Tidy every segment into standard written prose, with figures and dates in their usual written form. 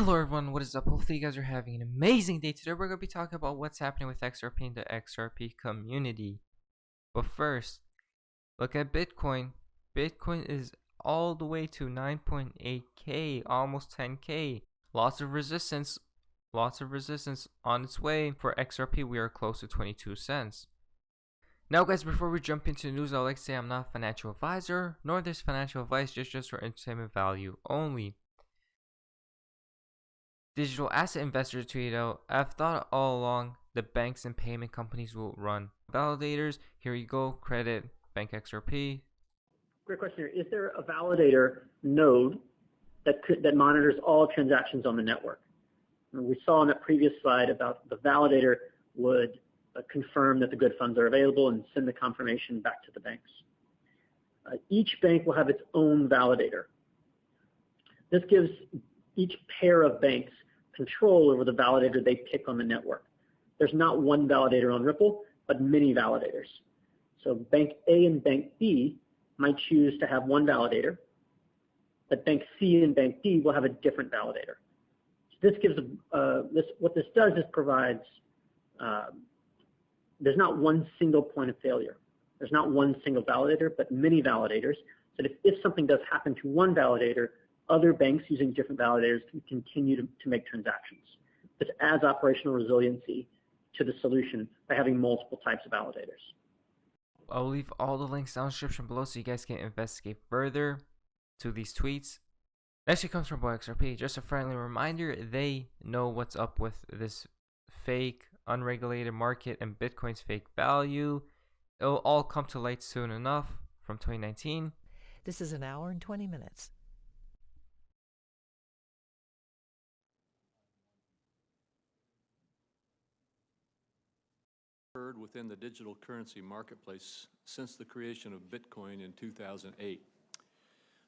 Hello everyone, what is up? Hopefully you guys are having an amazing day. Today we're going to be talking about what's happening with XRP in the XRP community. But first, look at Bitcoin. Bitcoin is all the way to 9.8k, almost 10k. Lots of resistance on its way. For XRP, we are close to 22 cents. Now guys, before we jump into the news, I'd like to say I'm not a financial advisor, nor this financial advice, just for entertainment value only. Digital asset investors tweeted out, I've thought all along the banks and payment companies will run validators. Here you go, credit, Bank XRP. Great question here. Is there a validator node that monitors all transactions on the network? And we saw on that previous slide about the validator would confirm that the good funds are available and send the confirmation back to the banks. Each bank will have its own validator. This gives each pair of banks control over the validator they pick on the network. There's not one validator on Ripple, but many validators. So Bank A and Bank B might choose to have one validator, but Bank C and Bank D will have a different validator. So this gives what this does is provides. There's not one single point of failure. There's not one single validator, but many validators. So if something does happen to one validator, other banks using different validators can continue to make transactions. This adds operational resiliency to the solution by having multiple types of validators. I'll leave all the links down in the description below so you guys can investigate further to these tweets. Next it comes from XRP. Just a friendly reminder, they know what's up with this fake, unregulated market and Bitcoin's fake value. It'll all come to light soon enough from 2019. This is an hour and 20 minutes. Within the digital currency marketplace since the creation of Bitcoin in 2008.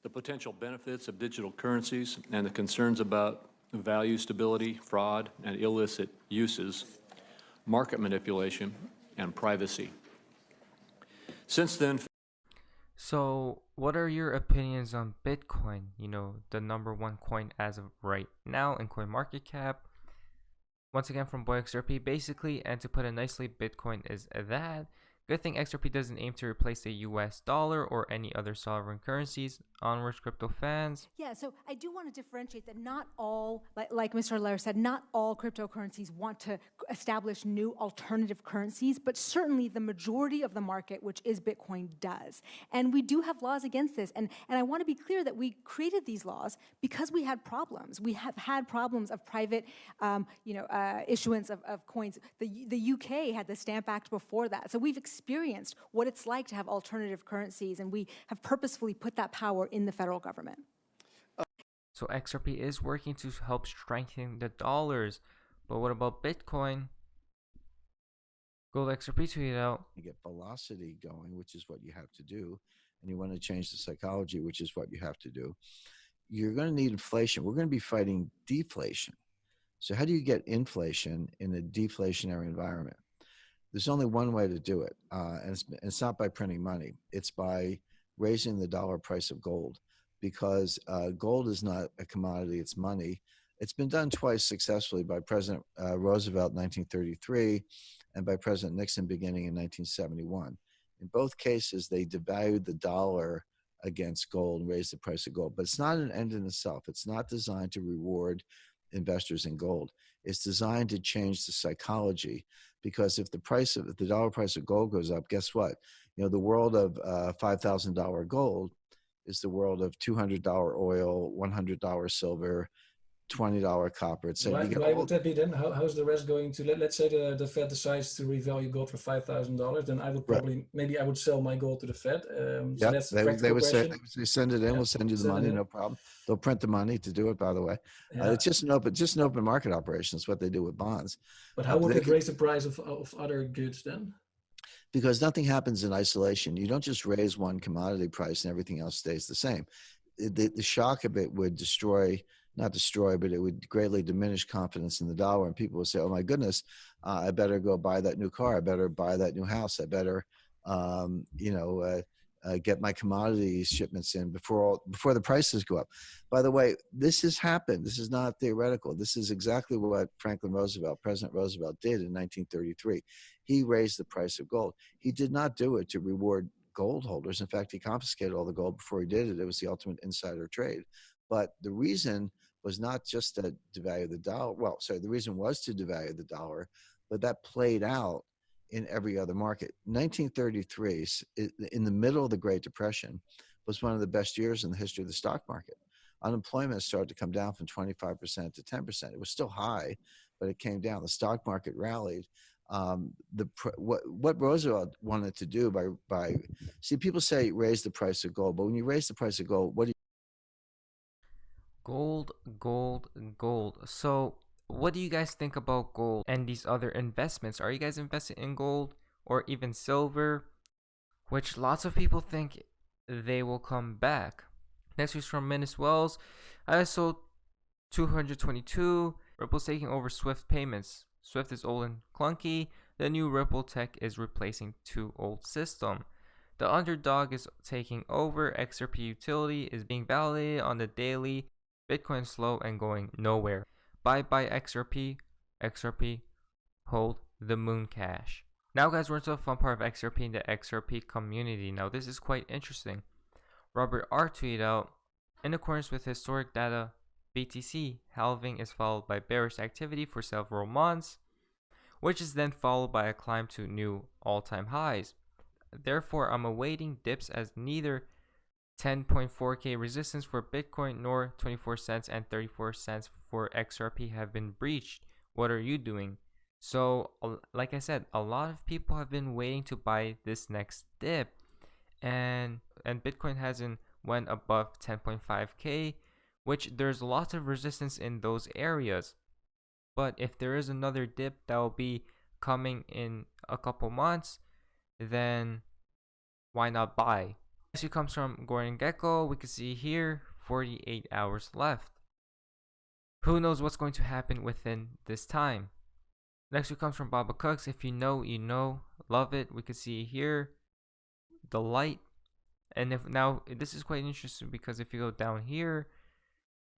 The potential benefits of digital currencies and the concerns about value stability, fraud, and illicit uses, market manipulation, and privacy. Since then... So, what are your opinions on Bitcoin? You know, the #1 coin as of right now in CoinMarketCap. Once again from Xrp, basically, and to put it nicely, Bitcoin is that. Good thing Xrp doesn't aim to replace the US dollar or any other sovereign currencies. Onwards, crypto fans. Yeah, so I do want to differentiate that not all, like Mr. Lair said, not all cryptocurrencies want to establish new alternative currencies, but certainly the majority of the market, which is Bitcoin, does. And we do have laws against this. And I want to be clear that we created these laws because we had problems. We have had problems of private, issuance of coins. The UK had the Stamp Act before that. So we've experienced what it's like to have alternative currencies, and we have purposefully put that power in the federal government. So XRP is working to help strengthen the dollars, but what about Bitcoin? Gold XRP tweeted out, you get velocity going, which is what you have to do, and you want to change the psychology, which is what you have to do. You're going to need inflation. We're going to be fighting deflation. So how do you get inflation in a deflationary environment? There's only one way to do it, and it's not by printing money. It's by raising the dollar price of gold, because gold is not a commodity, it's money. It's been done twice successfully by President Roosevelt in 1933 and by President Nixon beginning in 1971. In both cases, they devalued the dollar against gold and raised the price of gold. But it's not an end in itself. It's not designed to reward investors in gold. It's designed to change the psychology, because if the dollar price of gold goes up, guess what? You know, the world of $5,000 gold is the world of $200 oil, $100 silver, $20 copper. So why would that be then? How's the rest going to? Let's say the Fed decides to revalue gold for $5,000, then I would probably, maybe I would sell my gold to the Fed. So that's the practical question. They send it in. We'll send you the money, no problem. They'll print the money to do it. By the way, it's just an open market operation. It's what they do with bonds. But how would it raise the price of other goods then? Because nothing happens in isolation. You don't just raise one commodity price and everything else stays the same. The shock of it would not destroy, but it would greatly diminish confidence in the dollar. And people would say, oh my goodness, I better go buy that new car. I better buy that new house. I better, get my commodities shipments in before the prices go up. By the way, this has happened. This is not theoretical. This is exactly what President Roosevelt did in 1933. He raised the price of gold. He did not do it to reward gold holders. In fact, he confiscated all the gold before he did it. It was the ultimate insider trade. But the reason was not just to devalue the dollar. Well, sorry, the reason was to devalue the dollar, but that played out in every other market. 1933, in the middle of the Great Depression, was one of the best years in the history of the stock market. Unemployment started to come down from 25% to 10%. It was still high, but it came down. The stock market rallied. What Roosevelt wanted to do by see, people say raise the price of gold, but when you raise the price of gold, what do you? Gold. So what do you guys think about gold and these other investments? Are you guys invested in gold or even silver, which lots of people think they will come back? Next is from Minus Wells. ISO 222. Ripple's taking over Swift payments. Swift is old and clunky. The new Ripple tech is replacing 2 old systems. The underdog is taking over. XRP utility is being validated on the daily. Bitcoin slow and going nowhere. Bye bye XRP. XRP, hold the moon cash. Now guys, we're into the fun part of XRP and the XRP community. Now this is quite interesting. Robert R tweeted out, in accordance with historic data, BTC halving is followed by bearish activity for several months, which is then followed by a climb to new all-time highs. Therefore, I'm awaiting dips as neither 10.4k resistance for Bitcoin nor 24 cents and 34 cents for XRP have been breached. What are you doing? So, like I said, a lot of people have been waiting to buy this next dip, and Bitcoin hasn't went above 10.5k, which there's lots of resistance in those areas. But if there is another dip that will be coming in a couple months, then why not buy? This comes from Gordon Gecko. We can see here 48 hours left. Who knows what's going to happen within this time? Next one comes from Baba Cooks. If you know, you know. Love it. We can see here the light. And if now this is quite interesting because if you go down here,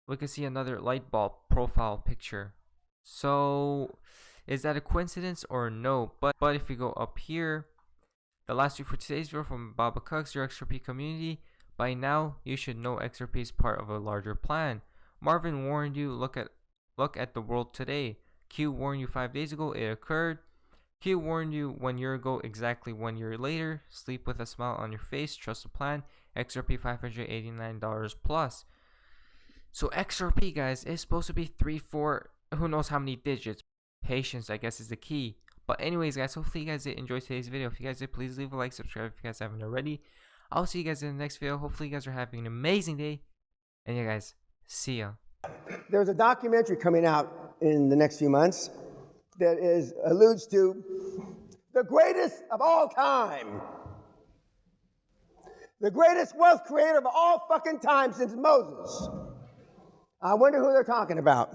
we can see another light bulb profile picture. So is that a coincidence or no? But if we go up here, the last tweet for today's video from Baba Cooks, your XRP community. By now, you should know XRP is part of a larger plan. Marvin warned you. Look at the world today. Q warned you 5 days ago. It occurred. Q warned you 1 year ago. Exactly 1 year later. Sleep with a smile on your face. Trust the plan. XRP $589 plus. So XRP, guys, is supposed to be 3, 4, who knows how many digits. Patience, I guess, is the key. But anyways, guys, hopefully you guys did enjoy today's video. If you guys did, please leave a like, subscribe if you guys haven't already. I'll see you guys in the next video. Hopefully you guys are having an amazing day. And yeah, guys, see ya. There's a documentary coming out in the next few months that alludes to the greatest of all time. The greatest wealth creator of all fucking time since Moses. I wonder who they're talking about.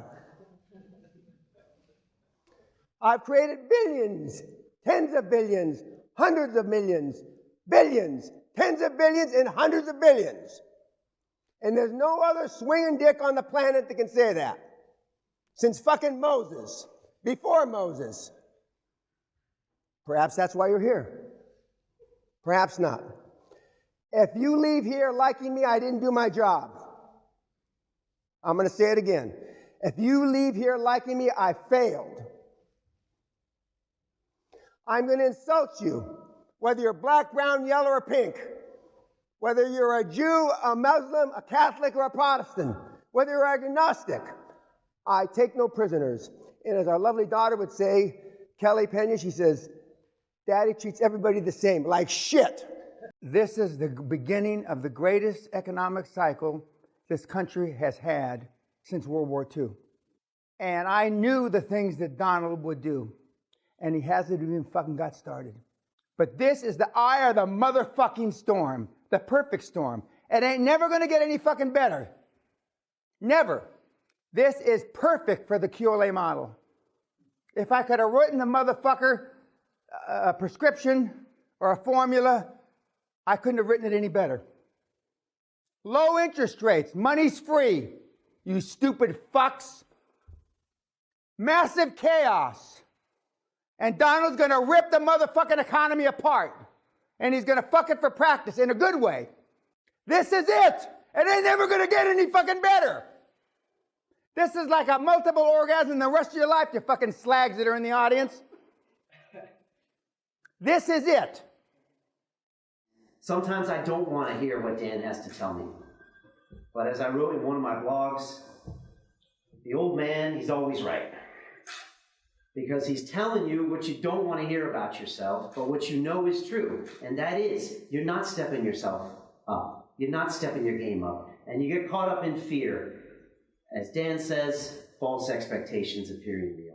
I've created billions, tens of billions, hundreds of millions, billions, tens of billions, and hundreds of billions. And there's no other swinging dick on the planet that can say that. Since fucking Moses, before Moses. Perhaps that's why you're here. Perhaps not. If you leave here liking me, I didn't do my job. I'm going to say it again. If you leave here liking me, I failed. I'm going to insult you, whether you're black, brown, yellow, or pink. Whether you're a Jew, a Muslim, a Catholic, or a Protestant. Whether you're agnostic. I take no prisoners. And as our lovely daughter would say, Kelly Pena, she says, Daddy treats everybody the same, like shit. This is the beginning of the greatest economic cycle this country has had since World War II. And I knew the things that Donald would do. And he hasn't even fucking got started. But this is the eye of the motherfucking storm. The perfect storm. It ain't never going to get any fucking better. Never. This is perfect for the QLA model. If I could have written the motherfucker a prescription or a formula I couldn't have written it any better. Low interest rates, money's free, you stupid fucks. Massive chaos. And Donald's gonna rip the motherfucking economy apart. And he's gonna fuck it for practice in a good way. This is it. It ain't never gonna get any fucking better. This is like a multiple orgasm the rest of your life, you fucking slags that are in the audience. This is it. Sometimes I don't want to hear what Dan has to tell me. But as I wrote in one of my blogs, the old man, he's always right. Because he's telling you what you don't want to hear about yourself, but what you know is true. And that is, you're not stepping yourself up. You're not stepping your game up. And you get caught up in fear. As Dan says, false expectations appearing real.